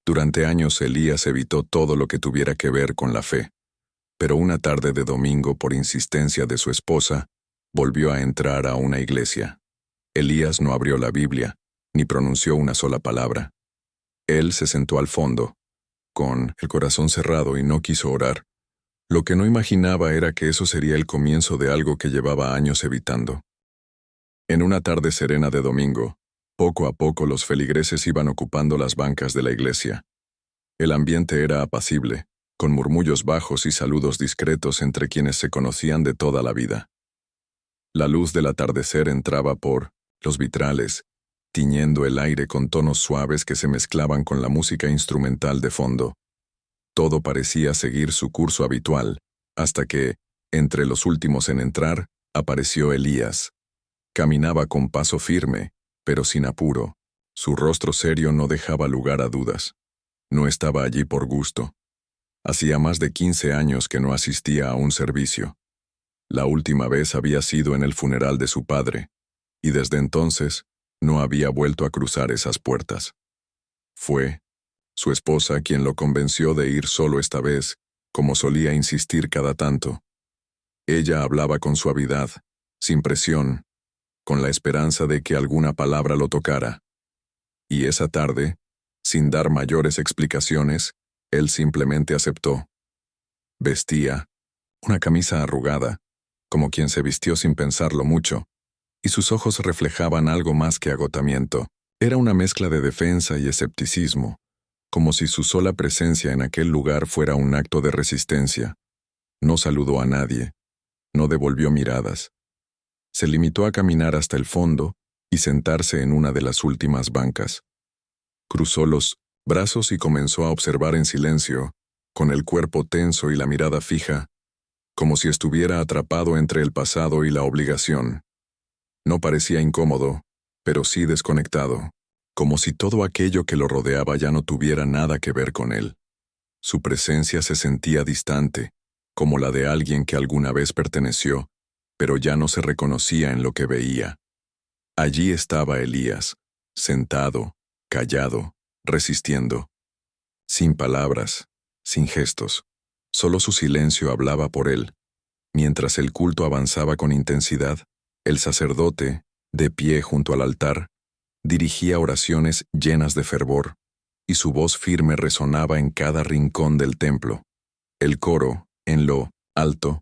Durante años Elías evitó todo lo que tuviera que ver con la fe, pero una tarde de domingo, por insistencia de su esposa, volvió a entrar a una iglesia. Elías no abrió la Biblia, ni pronunció una sola palabra. Él se sentó al fondo, con el corazón cerrado, y no quiso orar. Lo que no imaginaba era que eso sería el comienzo de algo que llevaba años evitando. En una tarde serena de domingo, poco a poco los feligreses iban ocupando las bancas de la iglesia. El ambiente era apacible, con murmullos bajos y saludos discretos entre quienes se conocían de toda la vida. La luz del atardecer entraba por los vitrales, tiñendo el aire con tonos suaves que se mezclaban con la música instrumental de fondo. Todo parecía seguir su curso habitual, hasta que, entre los últimos en entrar, apareció Elías. Caminaba con paso firme, pero sin apuro. Su rostro serio no dejaba lugar a dudas. No estaba allí por gusto. Hacía más de 15 años que no asistía a un servicio. La última vez había sido en el funeral de su padre, y desde entonces no había vuelto a cruzar esas puertas. Fue su esposa quien lo convenció de ir solo esta vez, como solía insistir cada tanto. Ella hablaba con suavidad, sin presión, con la esperanza de que alguna palabra lo tocara. Y esa tarde, sin dar mayores explicaciones, él simplemente aceptó. Vestía una camisa arrugada, como quien se vistió sin pensarlo mucho, y sus ojos reflejaban algo más que agotamiento. Era una mezcla de defensa y escepticismo, como si su sola presencia en aquel lugar fuera un acto de resistencia. No saludó a nadie, no devolvió miradas. Se limitó a caminar hasta el fondo y sentarse en una de las últimas bancas. Cruzó los brazos y comenzó a observar en silencio, con el cuerpo tenso y la mirada fija, como si estuviera atrapado entre el pasado y la obligación. No parecía incómodo, pero sí desconectado, como si todo aquello que lo rodeaba ya no tuviera nada que ver con él. Su presencia se sentía distante, como la de alguien que alguna vez perteneció, pero ya no se reconocía en lo que veía. Allí estaba Elías, sentado, callado, resistiendo. Sin palabras, sin gestos, solo su silencio hablaba por él. Mientras el culto avanzaba con intensidad, el sacerdote, de pie junto al altar, dirigía oraciones llenas de fervor, y su voz firme resonaba en cada rincón del templo. El coro, en lo alto,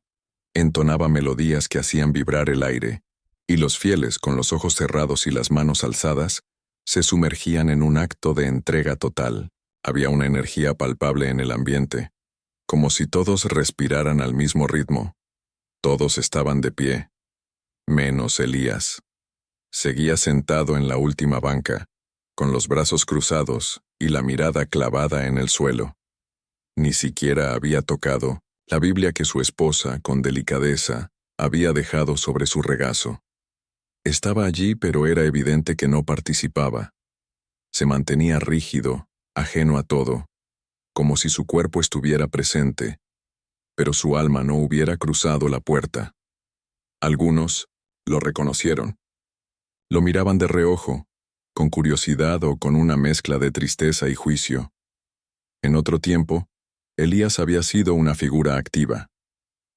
entonaba melodías que hacían vibrar el aire, y los fieles, con los ojos cerrados y las manos alzadas, se sumergían en un acto de entrega total. Había una energía palpable en el ambiente, como si todos respiraran al mismo ritmo. Todos estaban de pie, menos Elías. Seguía sentado en la última banca, con los brazos cruzados y la mirada clavada en el suelo. Ni siquiera había tocado la Biblia que su esposa, con delicadeza, había dejado sobre su regazo. Estaba allí, pero era evidente que no participaba. Se mantenía rígido, ajeno a todo, como si su cuerpo estuviera presente, pero su alma no hubiera cruzado la puerta. Algunos lo reconocieron. Lo miraban de reojo, con curiosidad o con una mezcla de tristeza y juicio. En otro tiempo, Elías había sido una figura activa.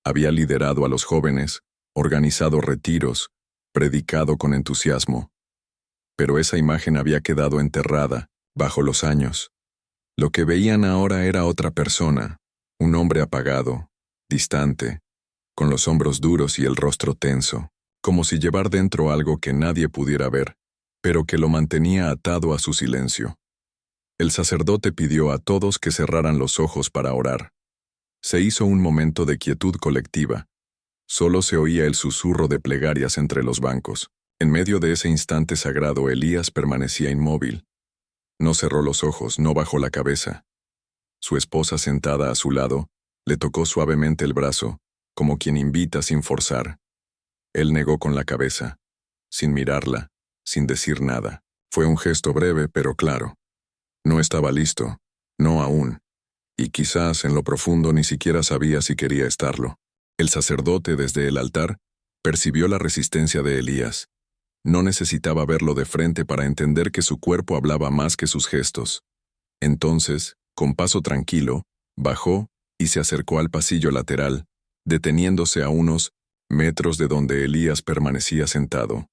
Había liderado a los jóvenes, organizado retiros, predicado con entusiasmo. Pero esa imagen había quedado enterrada, bajo los años. Lo que veían ahora era otra persona, un hombre apagado, distante, con los hombros duros y el rostro tenso, como si llevar dentro algo que nadie pudiera ver, pero que lo mantenía atado a su silencio. El sacerdote pidió a todos que cerraran los ojos para orar. Se hizo un momento de quietud colectiva. Solo se oía el susurro de plegarias entre los bancos. En medio de ese instante sagrado, Elías permanecía inmóvil. No cerró los ojos, no bajó la cabeza. Su esposa, sentada a su lado, le tocó suavemente el brazo, como quien invita sin forzar. Él negó con la cabeza, sin mirarla, sin decir nada. Fue un gesto breve, pero claro. No estaba listo, no aún, y quizás en lo profundo ni siquiera sabía si quería estarlo. El sacerdote, desde el altar, percibió la resistencia de Elías. No necesitaba verlo de frente para entender que su cuerpo hablaba más que sus gestos. Entonces, con paso tranquilo, bajó y se acercó al pasillo lateral, deteniéndose a unos metros de donde Elías permanecía sentado.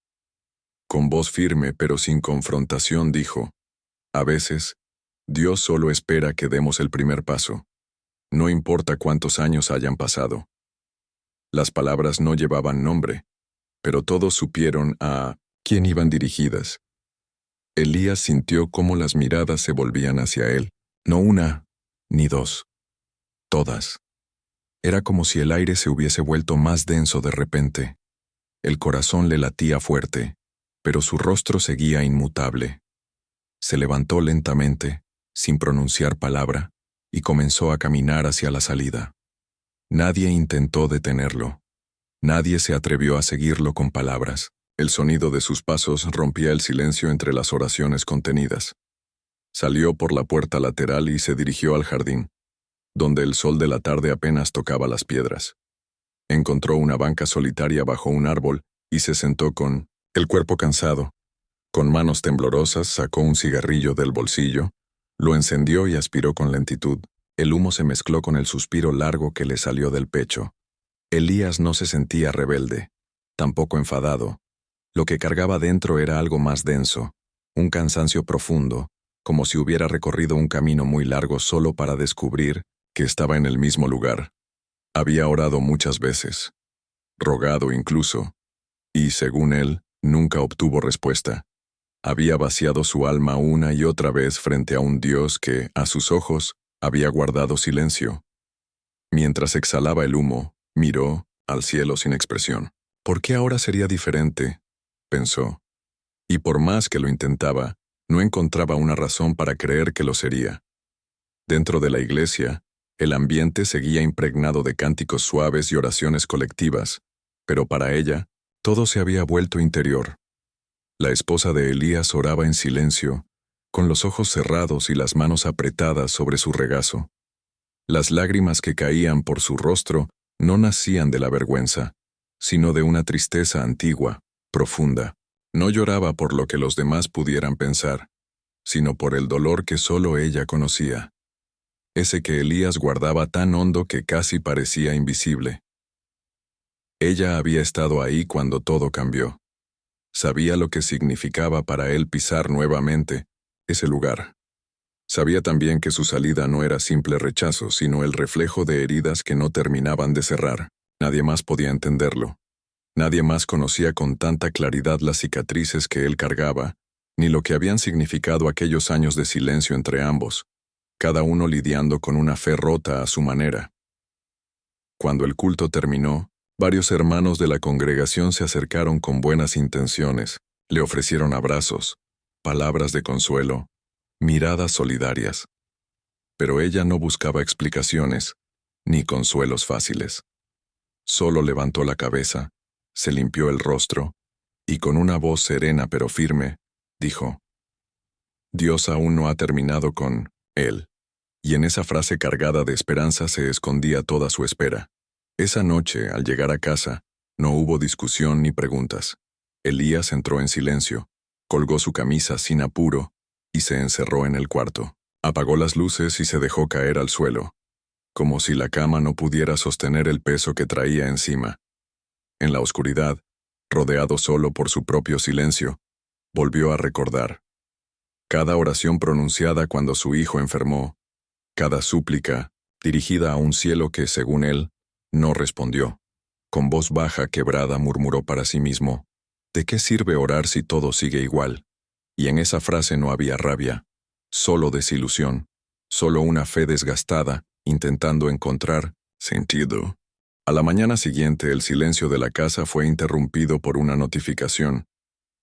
Con voz firme pero sin confrontación dijo, «A veces, Dios solo espera que demos el primer paso. No importa cuántos años hayan pasado». Las palabras no llevaban nombre, pero todos supieron a quién iban dirigidas. Elías sintió cómo las miradas se volvían hacia él, no una, ni dos, todas. Era como si el aire se hubiese vuelto más denso de repente. El corazón le latía fuerte, pero su rostro seguía inmutable. Se levantó lentamente, sin pronunciar palabra, y comenzó a caminar hacia la salida. Nadie intentó detenerlo. Nadie se atrevió a seguirlo con palabras. El sonido de sus pasos rompía el silencio entre las oraciones contenidas. Salió por la puerta lateral y se dirigió al jardín, donde el sol de la tarde apenas tocaba las piedras. Encontró una banca solitaria bajo un árbol y se sentó con el cuerpo cansado. Con manos temblorosas sacó un cigarrillo del bolsillo, lo encendió y aspiró con lentitud. El humo se mezcló con el suspiro largo que le salió del pecho. Elías no se sentía rebelde, tampoco enfadado. Lo que cargaba dentro era algo más denso, un cansancio profundo, como si hubiera recorrido un camino muy largo solo para descubrir que estaba en el mismo lugar. Había orado muchas veces, rogado incluso, y, según él, nunca obtuvo respuesta. Había vaciado su alma una y otra vez frente a un Dios que, a sus ojos, había guardado silencio. Mientras exhalaba el humo, miró al cielo sin expresión. ¿Por qué ahora sería diferente?, pensó. Y por más que lo intentaba, no encontraba una razón para creer que lo sería. Dentro de la iglesia, el ambiente seguía impregnado de cánticos suaves y oraciones colectivas, pero para ella, todo se había vuelto interior. La esposa de Elías oraba en silencio, con los ojos cerrados y las manos apretadas sobre su regazo. Las lágrimas que caían por su rostro no nacían de la vergüenza, sino de una tristeza antigua, profunda. No lloraba por lo que los demás pudieran pensar, sino por el dolor que solo ella conocía. Ese que Elías guardaba tan hondo que casi parecía invisible. Ella había estado ahí cuando todo cambió. Sabía lo que significaba para él pisar nuevamente ese lugar. Sabía también que su salida no era simple rechazo, sino el reflejo de heridas que no terminaban de cerrar. Nadie más podía entenderlo. Nadie más conocía con tanta claridad las cicatrices que él cargaba, ni lo que habían significado aquellos años de silencio entre ambos, cada uno lidiando con una fe rota a su manera. Cuando el culto terminó, varios hermanos de la congregación se acercaron con buenas intenciones, le ofrecieron abrazos, palabras de consuelo, miradas solidarias. Pero ella no buscaba explicaciones, ni consuelos fáciles. Solo levantó la cabeza, se limpió el rostro, y con una voz serena pero firme, dijo, «Dios aún no ha terminado con él». Y en esa frase cargada de esperanza se escondía toda su espera. Esa noche, al llegar a casa, no hubo discusión ni preguntas. Elías entró en silencio, colgó su camisa sin apuro y se encerró en el cuarto. Apagó las luces y se dejó caer al suelo, como si la cama no pudiera sostener el peso que traía encima. En la oscuridad, rodeado solo por su propio silencio, volvió a recordar. Cada oración pronunciada cuando su hijo enfermó, cada súplica, dirigida a un cielo que, según él, no respondió. Con voz baja quebrada murmuró para sí mismo, «¿De qué sirve orar si todo sigue igual?». Y en esa frase no había rabia, solo desilusión, solo una fe desgastada, intentando encontrar sentido. A la mañana siguiente el silencio de la casa fue interrumpido por una notificación.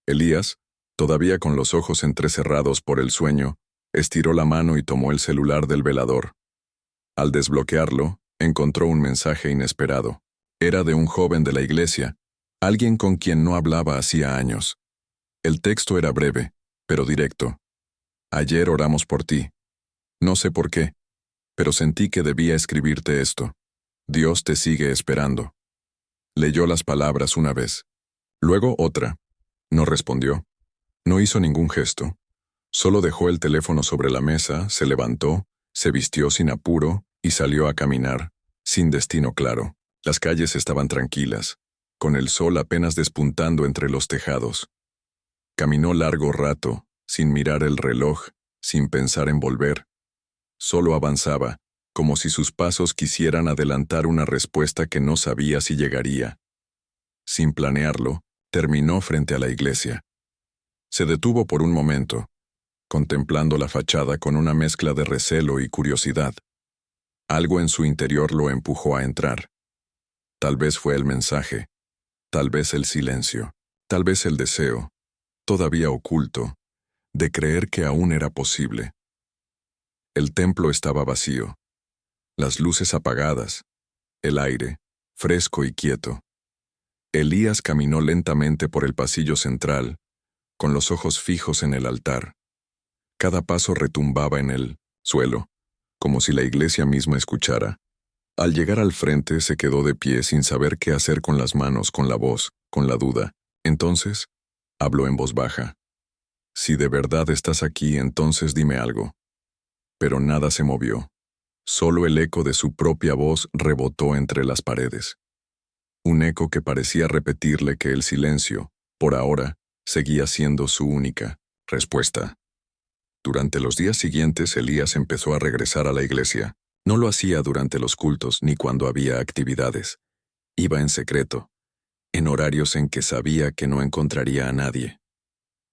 Elías, todavía con los ojos entrecerrados por el sueño, estiró la mano y tomó el celular del velador. Al desbloquearlo, encontró un mensaje inesperado. Era de un joven de la iglesia, alguien con quien no hablaba hacía años. El texto era breve, pero directo. «Ayer oramos por ti. No sé por qué, pero sentí que debía escribirte esto. Dios te sigue esperando». Leyó las palabras una vez, luego otra. No respondió. No hizo ningún gesto. Solo dejó el teléfono sobre la mesa, se levantó, se vistió sin apuro y salió a caminar, sin destino claro. Las calles estaban tranquilas, con el sol apenas despuntando entre los tejados. Caminó largo rato, sin mirar el reloj, sin pensar en volver. Solo avanzaba, como si sus pasos quisieran adelantar una respuesta que no sabía si llegaría. Sin planearlo, terminó frente a la iglesia. Se detuvo por un momento, contemplando la fachada con una mezcla de recelo y curiosidad. Algo en su interior lo empujó a entrar. Tal vez fue el mensaje, tal vez el silencio, tal vez el deseo, todavía oculto, de creer que aún era posible. El templo estaba vacío, las luces apagadas, el aire, fresco y quieto. Elías caminó lentamente por el pasillo central, con los ojos fijos en el altar. Cada paso retumbaba en el suelo, como si la iglesia misma escuchara. Al llegar al frente se quedó de pie sin saber qué hacer con las manos, con la voz, con la duda. Entonces, habló en voz baja. Si de verdad estás aquí, entonces dime algo. Pero nada se movió. Solo el eco de su propia voz rebotó entre las paredes. Un eco que parecía repetirle que el silencio, por ahora, seguía siendo su única respuesta. Durante los días siguientes, Elías empezó a regresar a la iglesia. No lo hacía durante los cultos ni cuando había actividades. Iba en secreto, en horarios en que sabía que no encontraría a nadie.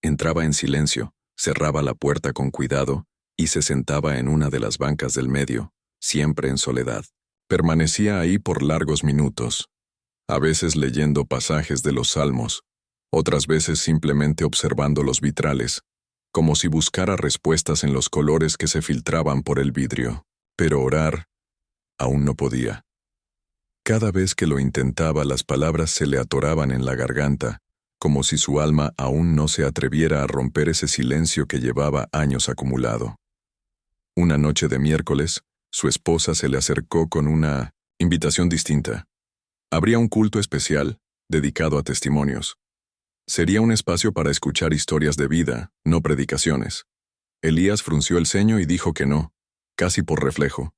Entraba en silencio, cerraba la puerta con cuidado y se sentaba en una de las bancas del medio, siempre en soledad. Permanecía ahí por largos minutos, a veces leyendo pasajes de los Salmos, otras veces simplemente observando los vitrales, como si buscara respuestas en los colores que se filtraban por el vidrio. Pero orar aún no podía. Cada vez que lo intentaba, las palabras se le atoraban en la garganta, como si su alma aún no se atreviera a romper ese silencio que llevaba años acumulado. Una noche de miércoles, su esposa se le acercó con una invitación distinta. Habría un culto especial, dedicado a testimonios. Sería un espacio para escuchar historias de vida, no predicaciones. Elías frunció el ceño y dijo que no, casi por reflejo.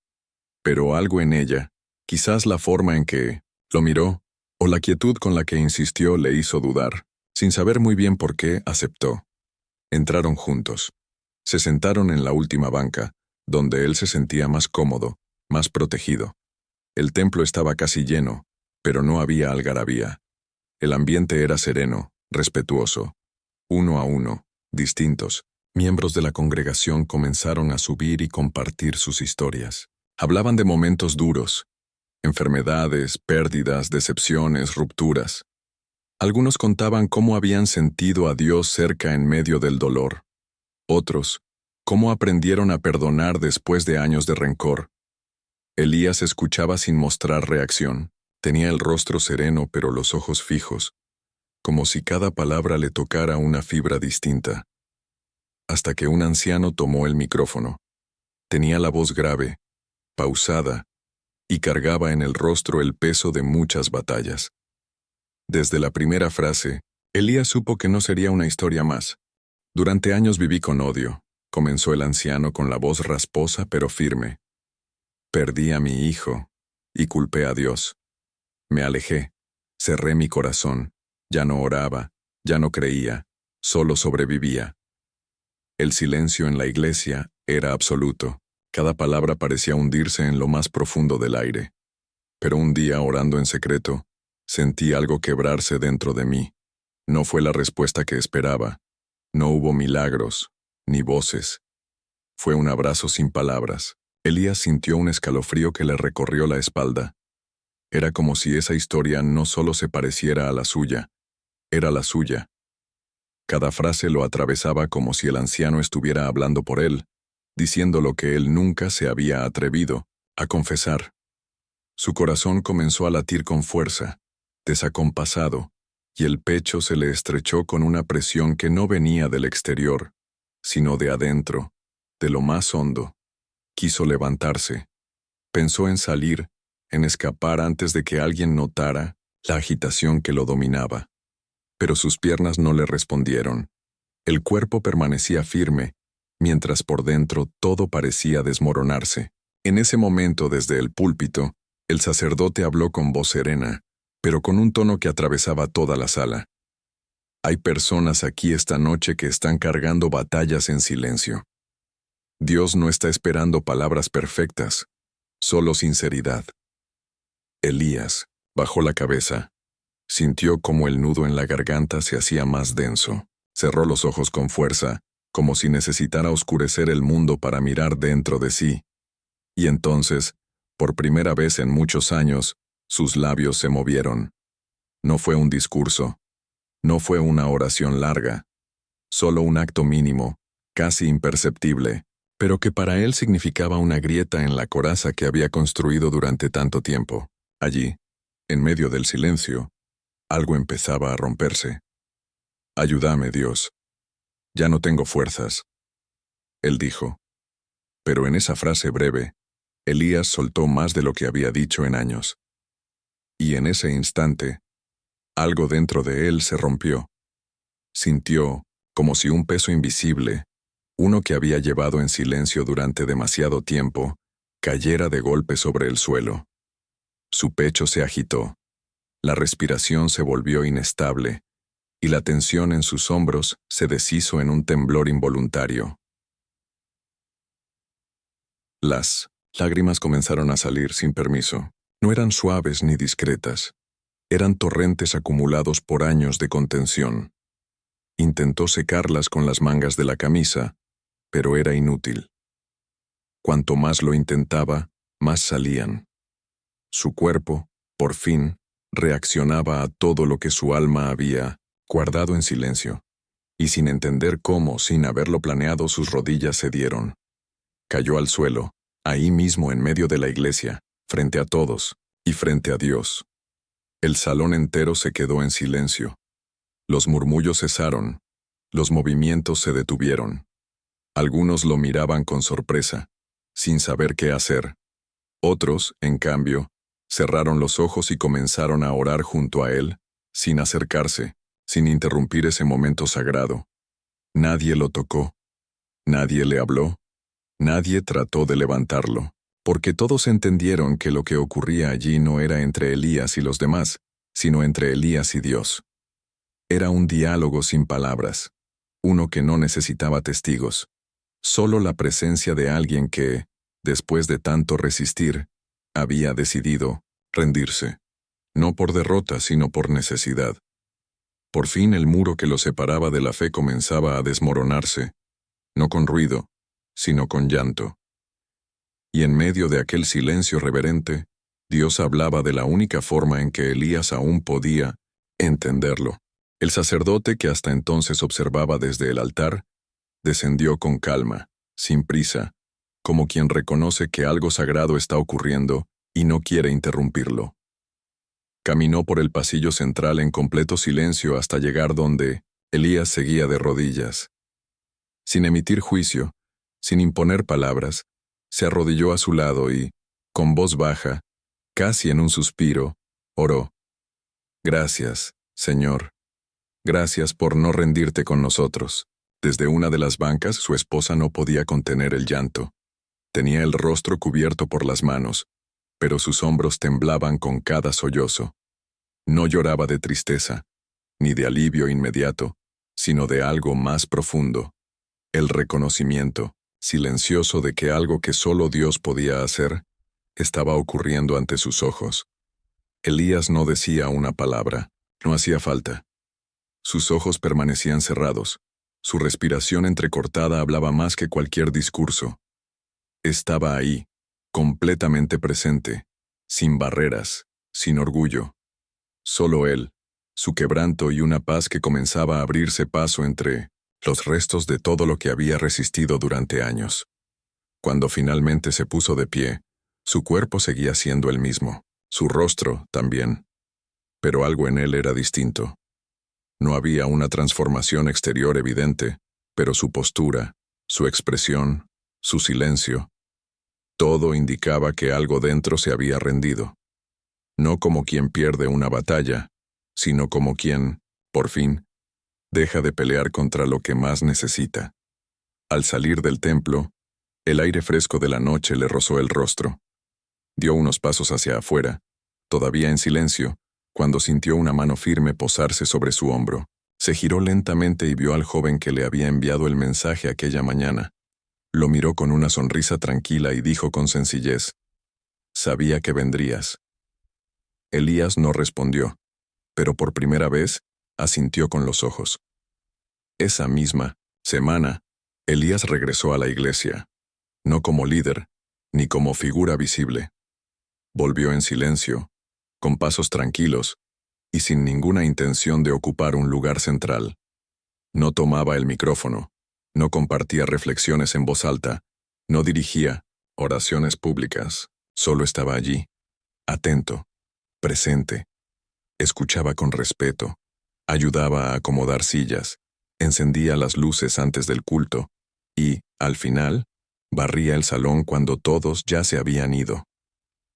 Pero algo en ella, quizás la forma en que lo miró, o la quietud con la que insistió le hizo dudar. Sin saber muy bien por qué, aceptó. Entraron juntos. Se sentaron en la última banca, donde él se sentía más cómodo, más protegido. El templo estaba casi lleno, pero no había algarabía. El ambiente era sereno, respetuoso. Uno a uno, distintos, miembros de la congregación comenzaron a subir y compartir sus historias. Hablaban de momentos duros, enfermedades, pérdidas, decepciones, rupturas. Algunos contaban cómo habían sentido a Dios cerca en medio del dolor. Otros, cómo aprendieron a perdonar después de años de rencor. Elías escuchaba sin mostrar reacción. Tenía el rostro sereno pero los ojos fijos, como si cada palabra le tocara una fibra distinta. Hasta que un anciano tomó el micrófono. Tenía la voz grave, pausada, y cargaba en el rostro el peso de muchas batallas. Desde la primera frase, Elías supo que no sería una historia más. Durante años viví con odio, comenzó el anciano con la voz rasposa pero firme. Perdí a mi hijo, y culpé a Dios. Me alejé, cerré mi corazón, ya no oraba, ya no creía, solo sobrevivía. El silencio en la iglesia era absoluto. Cada palabra parecía hundirse en lo más profundo del aire. Pero un día, orando en secreto, sentí algo quebrarse dentro de mí. No fue la respuesta que esperaba. No hubo milagros, ni voces. Fue un abrazo sin palabras. Elías sintió un escalofrío que le recorrió la espalda. Era como si esa historia no solo se pareciera a la suya, era la suya. Cada frase lo atravesaba como si el anciano estuviera hablando por él, diciendo lo que él nunca se había atrevido a confesar. Su corazón comenzó a latir con fuerza, desacompasado, y el pecho se le estrechó con una presión que no venía del exterior, sino de adentro, de lo más hondo. Quiso levantarse. Pensó en salir, en escapar antes de que alguien notara la agitación que lo dominaba. Pero sus piernas no le respondieron. El cuerpo permanecía firme, mientras por dentro todo parecía desmoronarse. En ese momento, desde el púlpito, el sacerdote habló con voz serena, pero con un tono que atravesaba toda la sala. Hay personas aquí esta noche que están cargando batallas en silencio. Dios no está esperando palabras perfectas, solo sinceridad. Elías bajó la cabeza. Sintió como el nudo en la garganta se hacía más denso. Cerró los ojos con fuerza, como si necesitara oscurecer el mundo para mirar dentro de sí. Y entonces, por primera vez en muchos años, sus labios se movieron. No fue un discurso. No fue una oración larga. Solo un acto mínimo, casi imperceptible, pero que para él significaba una grieta en la coraza que había construido durante tanto tiempo. Allí, en medio del silencio, algo empezaba a romperse. «Ayúdame, Dios. Ya no tengo fuerzas», él dijo. Pero en esa frase breve, Elías soltó más de lo que había dicho en años. Y en ese instante, algo dentro de él se rompió. Sintió, como si un peso invisible, uno que había llevado en silencio durante demasiado tiempo, cayera de golpe sobre el suelo. Su pecho se agitó, la respiración se volvió inestable, y la tensión en sus hombros se deshizo en un temblor involuntario. Las lágrimas comenzaron a salir sin permiso. No eran suaves ni discretas. Eran torrentes acumulados por años de contención. Intentó secarlas con las mangas de la camisa, pero era inútil. Cuanto más lo intentaba, más salían. Su cuerpo, por fin, reaccionaba a todo lo que su alma había guardado en silencio, y sin entender cómo, sin haberlo planeado, sus rodillas cedieron. Cayó al suelo, ahí mismo en medio de la iglesia, frente a todos, y frente a Dios. El salón entero se quedó en silencio. Los murmullos cesaron, los movimientos se detuvieron. Algunos lo miraban con sorpresa, sin saber qué hacer. Otros, en cambio, cerraron los ojos y comenzaron a orar junto a él, sin acercarse, sin interrumpir ese momento sagrado. Nadie lo tocó. Nadie le habló. Nadie trató de levantarlo, porque todos entendieron que lo que ocurría allí no era entre Elías y los demás, sino entre Elías y Dios. Era un diálogo sin palabras, uno que no necesitaba testigos, solo la presencia de alguien que, después de tanto resistir, había decidido rendirse, no por derrota sino por necesidad. Por fin el muro que lo separaba de la fe comenzaba a desmoronarse, no con ruido, sino con llanto. Y en medio de aquel silencio reverente, Dios hablaba de la única forma en que Elías aún podía entenderlo. El sacerdote, que hasta entonces observaba desde el altar, descendió con calma, sin prisa, como quien reconoce que algo sagrado está ocurriendo y no quiere interrumpirlo. Caminó por el pasillo central en completo silencio hasta llegar donde Elías seguía de rodillas. Sin emitir juicio, sin imponer palabras, se arrodilló a su lado y, con voz baja, casi en un suspiro, oró. «Gracias, Señor. Gracias por no rendirte con nosotros». Desde una de las bancas su esposa no podía contener el llanto. Tenía el rostro cubierto por las manos, pero sus hombros temblaban con cada sollozo. No lloraba de tristeza, ni de alivio inmediato, sino de algo más profundo. El reconocimiento, silencioso, de que algo que solo Dios podía hacer, estaba ocurriendo ante sus ojos. Elías no decía una palabra, no hacía falta. Sus ojos permanecían cerrados. Su respiración entrecortada hablaba más que cualquier discurso. Estaba ahí, completamente presente, sin barreras, sin orgullo. Solo él, su quebranto y una paz que comenzaba a abrirse paso entre los restos de todo lo que había resistido durante años. Cuando finalmente se puso de pie, su cuerpo seguía siendo el mismo, su rostro también. Pero algo en él era distinto. No había una transformación exterior evidente, pero su postura, su expresión, su silencio, todo indicaba que algo dentro se había rendido. No como quien pierde una batalla, sino como quien, por fin, deja de pelear contra lo que más necesita. Al salir del templo, el aire fresco de la noche le rozó el rostro. Dio unos pasos hacia afuera, todavía en silencio, cuando sintió una mano firme posarse sobre su hombro. Se giró lentamente y vio al joven que le había enviado el mensaje aquella mañana. Lo miró con una sonrisa tranquila y dijo con sencillez: «Sabía que vendrías». Elías no respondió, pero por primera vez asintió con los ojos. Esa misma semana, Elías regresó a la iglesia, no como líder, ni como figura visible. Volvió en silencio, con pasos tranquilos, y sin ninguna intención de ocupar un lugar central. No tomaba el micrófono, no compartía reflexiones en voz alta, no dirigía oraciones públicas, solo estaba allí, atento, presente. Escuchaba con respeto, ayudaba a acomodar sillas, encendía las luces antes del culto, y, al final, barría el salón cuando todos ya se habían ido.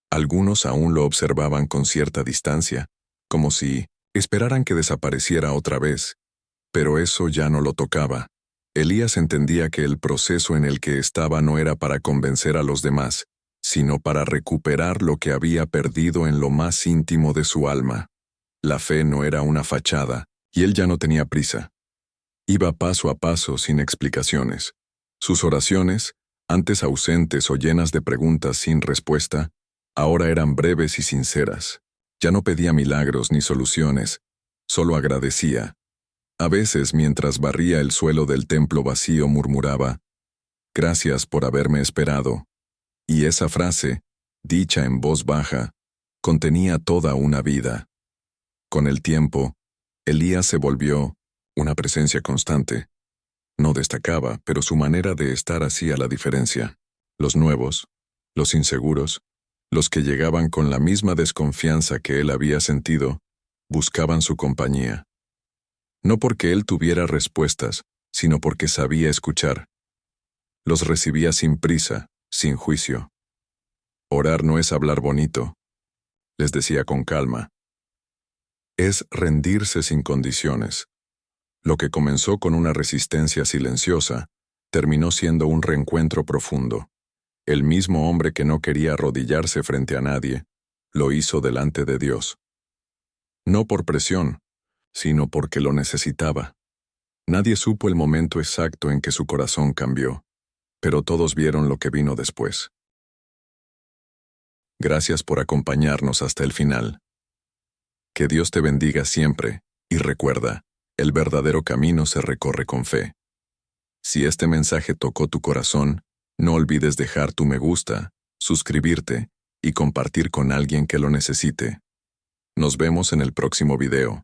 Algunos aún lo observaban con cierta distancia, como si esperaran que desapareciera otra vez, pero eso ya no lo tocaba. Elías entendía que el proceso en el que estaba no era para convencer a los demás, sino para recuperar lo que había perdido en lo más íntimo de su alma. La fe no era una fachada, y él ya no tenía prisa. Iba paso a paso sin explicaciones. Sus oraciones, antes ausentes o llenas de preguntas sin respuesta, ahora eran breves y sinceras. Ya no pedía milagros ni soluciones, solo agradecía. A veces, mientras barría el suelo del templo vacío, murmuraba: «Gracias por haberme esperado». Y esa frase, dicha en voz baja, contenía toda una vida. Con el tiempo, Elías se volvió una presencia constante. No destacaba, pero su manera de estar hacía la diferencia. Los nuevos, los inseguros, los que llegaban con la misma desconfianza que él había sentido, buscaban su compañía. No porque él tuviera respuestas, sino porque sabía escuchar. Los recibía sin prisa, sin juicio. Orar no es hablar bonito, les decía con calma. Es rendirse sin condiciones. Lo que comenzó con una resistencia silenciosa, terminó siendo un reencuentro profundo. El mismo hombre que no quería arrodillarse frente a nadie, lo hizo delante de Dios. No por presión, sino porque lo necesitaba. Nadie supo el momento exacto en que su corazón cambió, pero todos vieron lo que vino después. Gracias por acompañarnos hasta el final. Que Dios te bendiga siempre, y recuerda, el verdadero camino se recorre con fe. Si este mensaje tocó tu corazón, no olvides dejar tu me gusta, suscribirte y compartir con alguien que lo necesite. Nos vemos en el próximo video.